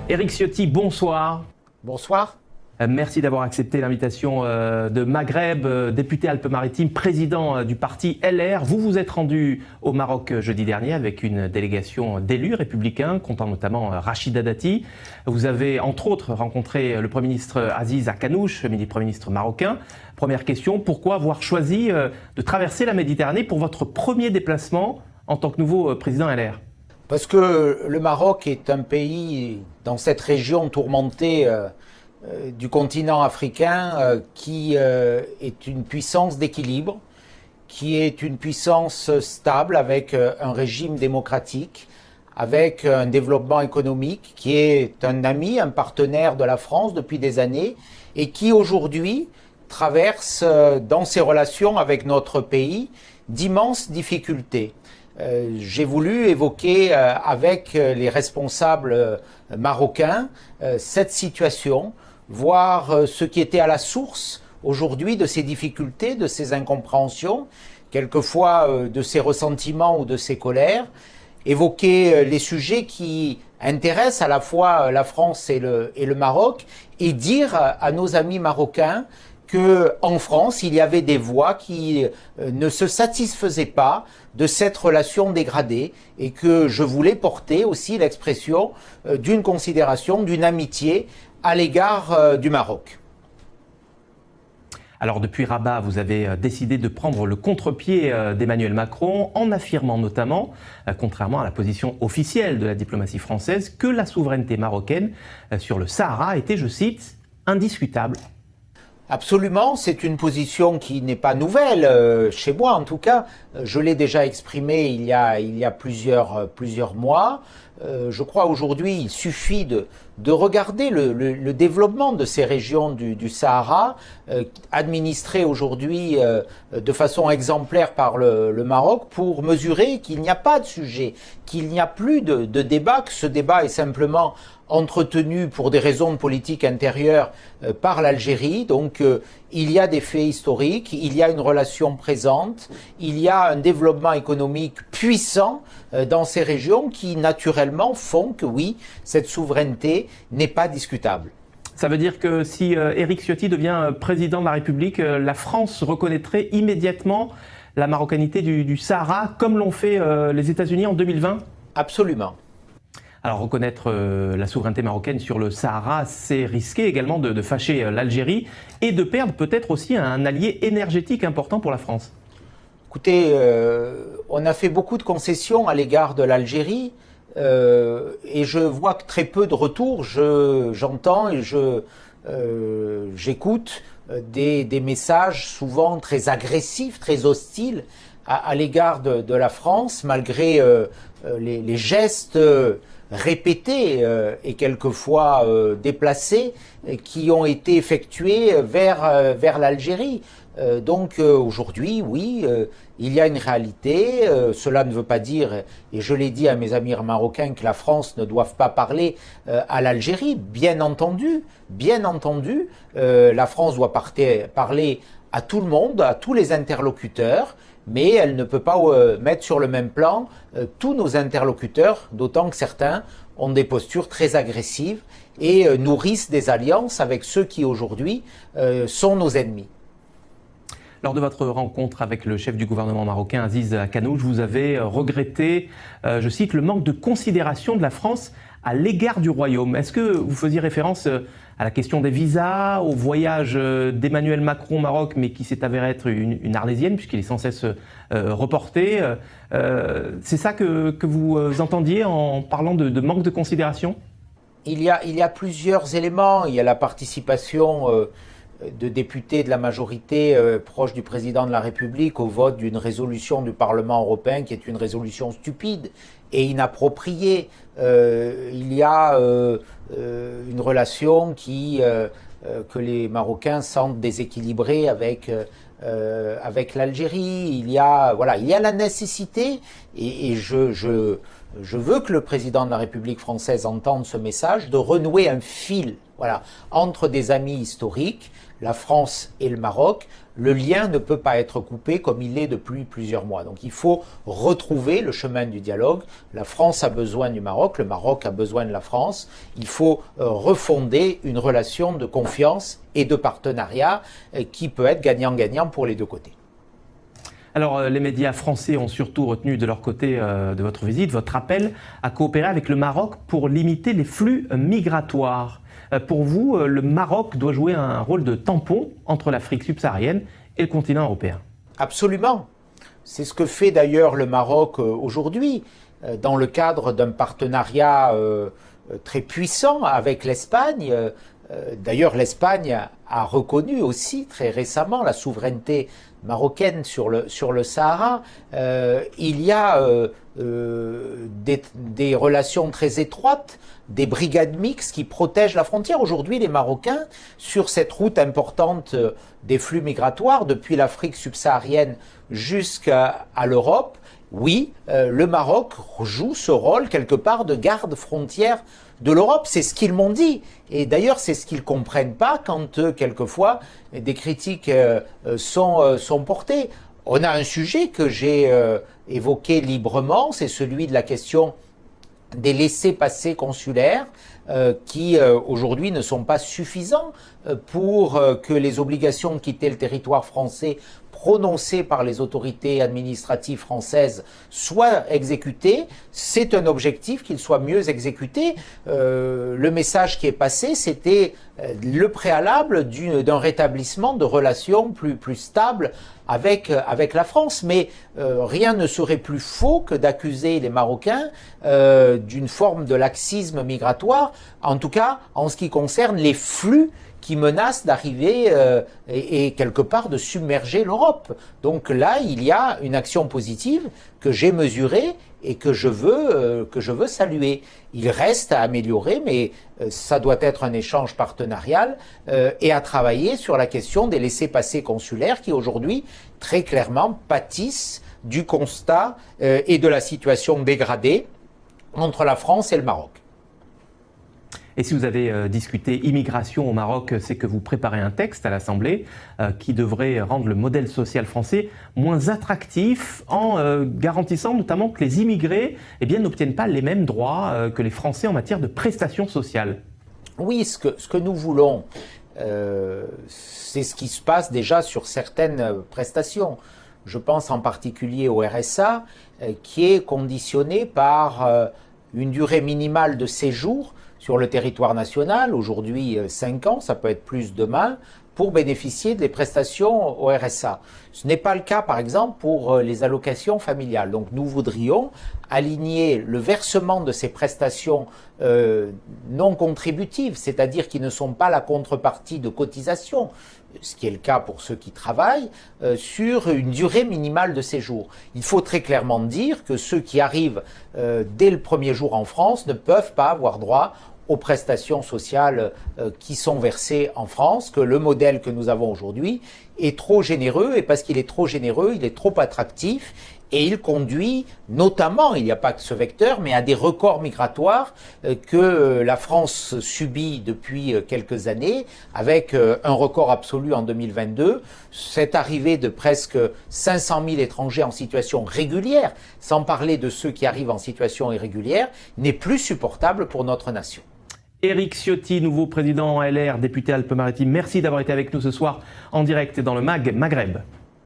Éric Ciotti, bonsoir. Bonsoir. Merci d'avoir accepté l'invitation de Maghreb, député Alpes-Maritimes, président du parti LR. Vous vous êtes rendu au Maroc jeudi dernier avec une délégation d'élus républicains, comptant notamment Rachida Dati. Vous avez entre autres rencontré le Premier ministre Aziz Akanouch, Premier ministre marocain. Première question, pourquoi avoir choisi de traverser la Méditerranée pour votre premier déplacement en tant que nouveau président LR ? Parce que le Maroc est un pays dans cette région tourmentée du continent africain qui est une puissance d'équilibre, qui est une puissance stable avec un régime démocratique, avec un développement économique, qui est un ami, un partenaire de la France depuis des années et qui aujourd'hui traverse dans ses relations avec notre pays d'immenses difficultés. J'ai voulu évoquer avec les responsables marocains cette situation, voir ce qui était à la source aujourd'hui de ces difficultés, de ces incompréhensions, quelquefois de ces ressentiments ou de ces colères, évoquer les sujets qui intéressent à la fois la France et le Maroc et dire à nos amis marocains qu'en France, il y avait des voix qui ne se satisfaisaient pas de cette relation dégradée et que je voulais porter aussi l'expression d'une considération, d'une amitié à l'égard du Maroc. Alors depuis Rabat, vous avez décidé de prendre le contre-pied d'Emmanuel Macron en affirmant notamment, contrairement à la position officielle de la diplomatie française, que la souveraineté marocaine sur le Sahara était, je cite, indiscutable. Absolument, c'est une position qui n'est pas nouvelle, chez moi en tout cas. Je l'ai déjà exprimée il y a plusieurs mois. Je crois aujourd'hui il suffit de regarder le développement de ces régions du Sahara, administrées aujourd'hui de façon exemplaire par le Maroc, pour mesurer qu'il n'y a pas de sujet, qu'il n'y a plus de débat, que ce débat est simplement entretenu pour des raisons de politique intérieure par l'Algérie. Donc il y a des faits historiques, il y a une relation présente, il y a un développement économique puissant dans ces régions qui naturellement font que oui, cette souveraineté n'est pas discutable. Ça veut dire que si Éric Ciotti devient président de la République, la France reconnaîtrait immédiatement la marocanité du Sahara, comme l'ont fait les États-Unis en 2020 ? Absolument. Alors reconnaître la souveraineté marocaine sur le Sahara, c'est risquer également de fâcher l'Algérie et de perdre peut-être aussi un allié énergétique important pour la France. Écoutez, on a fait beaucoup de concessions à l'égard de l'Algérie et je vois que très peu de retours. J'entends et j'écoute des messages souvent très agressifs, très hostiles à l'égard de la France, malgré les gestes répétés et quelquefois déplacés qui ont été effectués vers l'Algérie. Donc aujourd'hui, oui, il y a une réalité. Cela ne veut pas dire, et je l'ai dit à mes amis marocains, que la France ne doive pas parler à l'Algérie. Bien entendu, la France doit parler à tout le monde, à tous les interlocuteurs, mais elle ne peut pas mettre sur le même plan tous nos interlocuteurs, d'autant que certains ont des postures très agressives et nourrissent des alliances avec ceux qui aujourd'hui sont nos ennemis. Lors de votre rencontre avec le chef du gouvernement marocain, Aziz Akanouch, vous avez regretté, je cite, le manque de considération de la France à l'égard du Royaume. Est-ce que vous faisiez référence à la question des visas, au voyage d'Emmanuel Macron au Maroc, mais qui s'est avéré être une arlésienne, puisqu'il est sans cesse reporté. C'est ça que vous entendiez en parlant de manque de considération ? Il y a plusieurs éléments. Il y a la participation de députés de la majorité proche du président de la République au vote d'une résolution du Parlement européen qui est une résolution stupide et inappropriée. Il y a une relation que les Marocains sentent déséquilibrée avec l'Algérie. Il y a la nécessité, et je je veux que le président de la République française entende ce message, de renouer un fil, voilà, entre des amis historiques, la France et le Maroc. Le lien ne peut pas être coupé comme il l'est depuis plusieurs mois. Donc il faut retrouver le chemin du dialogue. La France a besoin du Maroc, le Maroc a besoin de la France. Il faut refonder une relation de confiance et de partenariat qui peut être gagnant-gagnant pour les deux côtés. Alors, les médias français ont surtout retenu de leur côté de votre visite, votre appel à coopérer avec le Maroc pour limiter les flux migratoires. Pour vous, le Maroc doit jouer un rôle de tampon entre l'Afrique subsaharienne et le continent européen. Absolument. C'est ce que fait d'ailleurs le Maroc aujourd'hui, dans le cadre d'un partenariat très puissant avec l'Espagne. D'ailleurs, l'Espagne a reconnu aussi très récemment la souveraineté marocaine sur le Sahara. Il y a des relations très étroites, des brigades mixtes qui protègent la frontière. Aujourd'hui, les Marocains, sur cette route importante des flux migratoires, depuis l'Afrique subsaharienne jusqu'à l'Europe, oui, le Maroc joue ce rôle quelque part de garde-frontière de l'Europe. C'est ce qu'ils m'ont dit. Et d'ailleurs, c'est ce qu'ils ne comprennent pas quand, quelquefois, des critiques sont portées. On a un sujet que j'ai évoqué librement, c'est celui de la question des laissez-passer consulaires qui, aujourd'hui, ne sont pas suffisants pour que les obligations de quitter le territoire français prononcées par les autorités administratives françaises soient exécutées. C'est un objectif qu'il soit mieux exécuté. Le message qui est passé, c'était le préalable d'un rétablissement de relations plus stables avec la France. Mais rien ne serait plus faux que d'accuser les Marocains d'une forme de laxisme migratoire, en tout cas en ce qui concerne les flux qui menacent d'arriver et quelque part de submerger l'Europe. Donc là, il y a une action positive que j'ai mesurée et que je veux saluer. Il reste à améliorer, mais ça doit être un échange partenarial et à travailler sur la question des laissez-passer consulaires qui aujourd'hui, très clairement, pâtissent du constat et de la situation dégradée entre la France et le Maroc. Et si vous avez discuté immigration au Maroc, c'est que vous préparez un texte à l'Assemblée qui devrait rendre le modèle social français moins attractif en garantissant notamment que les immigrés n'obtiennent pas les mêmes droits que les Français en matière de prestations sociales. Oui, ce que nous voulons, c'est ce qui se passe déjà sur certaines prestations. Je pense en particulier au RSA, qui est conditionné par une durée minimale de séjour sur le territoire national, aujourd'hui 5 ans, ça peut être plus demain, pour bénéficier des prestations au RSA. Ce n'est pas le cas, par exemple, pour les allocations familiales. Donc nous voudrions aligner le versement de ces prestations non contributives, c'est-à-dire qui ne sont pas la contrepartie de cotisation, ce qui est le cas pour ceux qui travaillent, sur une durée minimale de séjour. Il faut très clairement dire que ceux qui arrivent dès le premier jour en France ne peuvent pas avoir droit aux prestations sociales qui sont versées en France, que le modèle que nous avons aujourd'hui est trop généreux, et parce qu'il est trop généreux, il est trop attractif, et il conduit notamment, il n'y a pas que ce vecteur, mais à des records migratoires que la France subit depuis quelques années, avec un record absolu en 2022, cette arrivée de presque 500 000 étrangers en situation régulière, sans parler de ceux qui arrivent en situation irrégulière, n'est plus supportable pour notre nation. Éric Ciotti, nouveau président LR, député Alpes-Maritimes, merci d'avoir été avec nous ce soir en direct dans le MAG Maghreb.